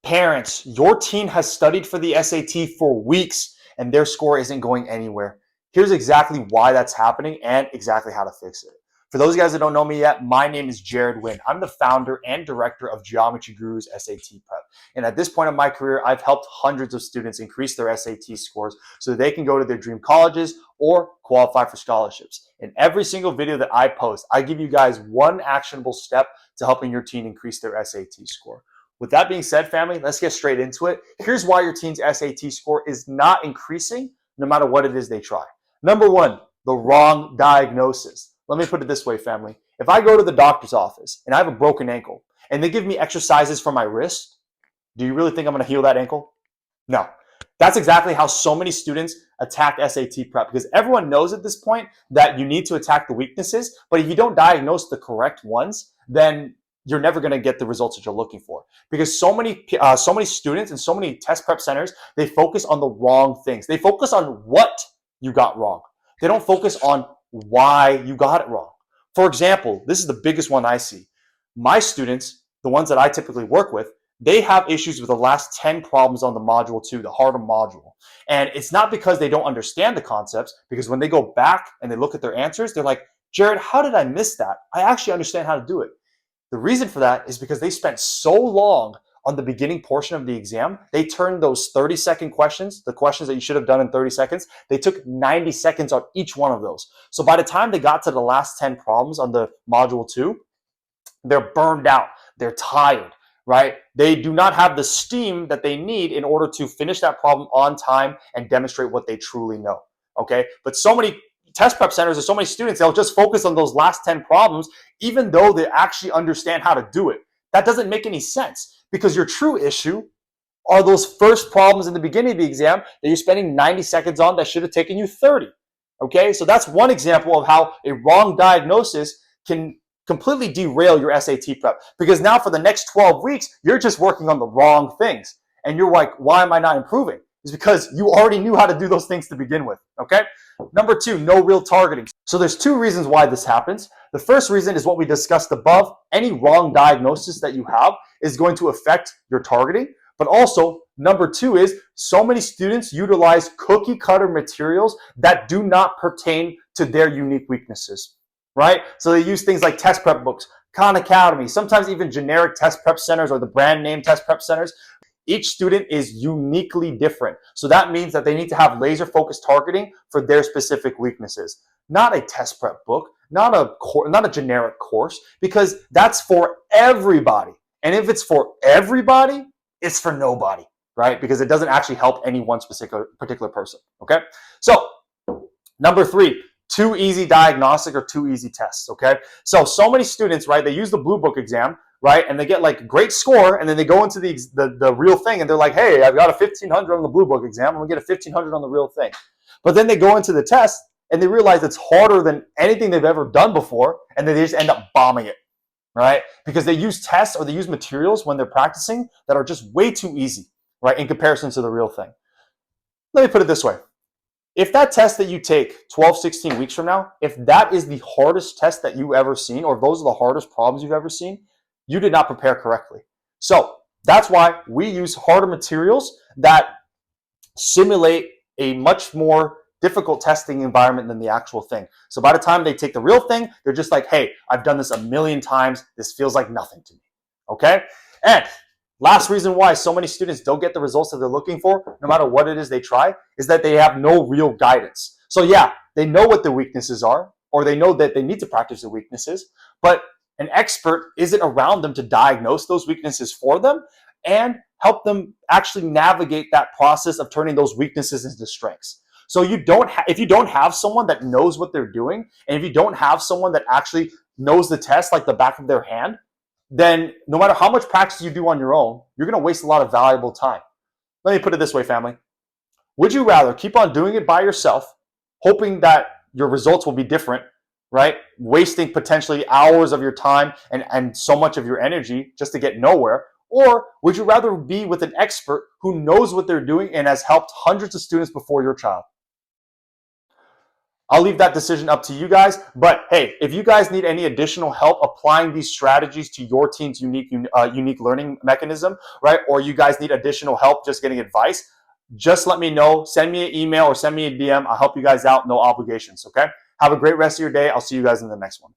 Parents, your teen has studied for the SAT for weeks and their score isn't going anywhere. Here's exactly why that's happening and exactly how to fix it. For those guys that don't know me yet, my name is Jared Wynn. I'm the founder and director of Geometry Guru's SAT Prep. And at this point in my career, I've helped hundreds of students increase their SAT scores so they can go to their dream colleges or qualify for scholarships. In every single video that I post, I give you guys one actionable step to helping your teen increase their SAT score. With that being said, family, let's get straight into it. Here's why your teen's SAT score is not increasing no matter what it is they try. Number one, the wrong diagnosis. Let me put it this way, family. If I go to the doctor's office and I have a broken ankle and they give me exercises for my wrist, do you really think I'm going to heal that ankle? No. That's exactly how so many students attack SAT prep, because everyone knows at this point that you need to attack the weaknesses, but if you don't diagnose the correct ones, then you're never going to get the results that you're looking for, because so many students and so many test prep centers, they focus on the wrong things. They focus on what you got wrong. They don't focus on why you got it wrong. For example, this is the biggest one I see. My students, the ones that I typically work with, they have issues with the last 10 problems on the module 2, the harder module. And it's not because they don't understand the concepts, because when they go back and they look at their answers, they're like, Jared, how did I miss that? I actually understand how to do it. The reason for that is because they spent so long on the beginning portion of the exam. They turned those 30-second questions, the questions that you should have done in 30 seconds, they took 90 seconds on each one of those. So by the time they got to the last 10 problems on the module 2, they're burned out, they're tired, right? They do not have the steam that they need in order to finish that problem on time and demonstrate what they truly know, okay? But so many test prep centers and so many students, they'll just focus on those last 10 problems, even though they actually understand how to do it. That doesn't make any sense, because your true issue are those first problems in the beginning of the exam that you're spending 90 seconds on that should have taken you 30. Okay, so that's one example of how a wrong diagnosis can completely derail your SAT prep, because now for the next 12 weeks, you're just working on the wrong things. And you're like, why am I not improving? It's because you already knew how to do those things to begin with, okay? Number two, no real targeting. So there's two reasons why this happens. The first reason is what we discussed above. Any wrong diagnosis that you have is going to affect your targeting. But also, number two is so many students utilize cookie cutter materials that do not pertain to their unique weaknesses, right? So they use things like test prep books, Khan Academy, sometimes even generic test prep centers or the brand name test prep centers. Each student is uniquely different. So that means that they need to have laser focused targeting for their specific weaknesses. Not a test prep book, not a generic course, because that's for everybody. And if it's for everybody, it's for nobody, right? Because it doesn't actually help any one particular person, okay? So number three, too easy diagnostic or too easy tests, okay? So many students, right, they use the Blue Book exam, right? And they get like a great score, and then they go into the real thing, and they're like, hey, I've got a 1,500 on the Blue Book exam, I'm gonna get a 1,500 on the real thing. But then they go into the test, and they realize it's harder than anything they've ever done before, and then they just end up bombing it, right? Because they use tests or they use materials when they're practicing that are just way too easy, right, in comparison to the real thing. Let me put it this way. If that test that you take 12, 16 weeks from now, if that is the hardest test that you've ever seen, or those are the hardest problems you've ever seen, you did not prepare correctly. So that's why we use harder materials that simulate a much more difficult testing environment than the actual thing. So by the time they take the real thing, they're just like, hey, I've done this a million times. This feels like nothing to me, okay? And last reason why so many students don't get the results that they're looking for, no matter what it is they try, is that they have no real guidance. So yeah, they know what their weaknesses are, or they know that they need to practice their weaknesses, but an expert isn't around them to diagnose those weaknesses for them and help them actually navigate that process of turning those weaknesses into strengths. So if you don't have someone that knows what they're doing, and if you don't have someone that actually knows the test like the back of their hand, then no matter how much practice you do on your own, you're going to waste a lot of valuable time. Let me put it this way, family. Would you rather keep on doing it by yourself, hoping that your results will be different, right? Wasting potentially hours of your time and so much of your energy just to get nowhere? Or would you rather be with an expert who knows what they're doing and has helped hundreds of students before your child? I'll leave that decision up to you guys. But hey, if you guys need any additional help applying these strategies to your team's unique learning mechanism, right? Or you guys need additional help just getting advice, just let me know. Send me an email or send me a DM. I'll help you guys out. No obligations. Okay. Have a great rest of your day. I'll see you guys in the next one.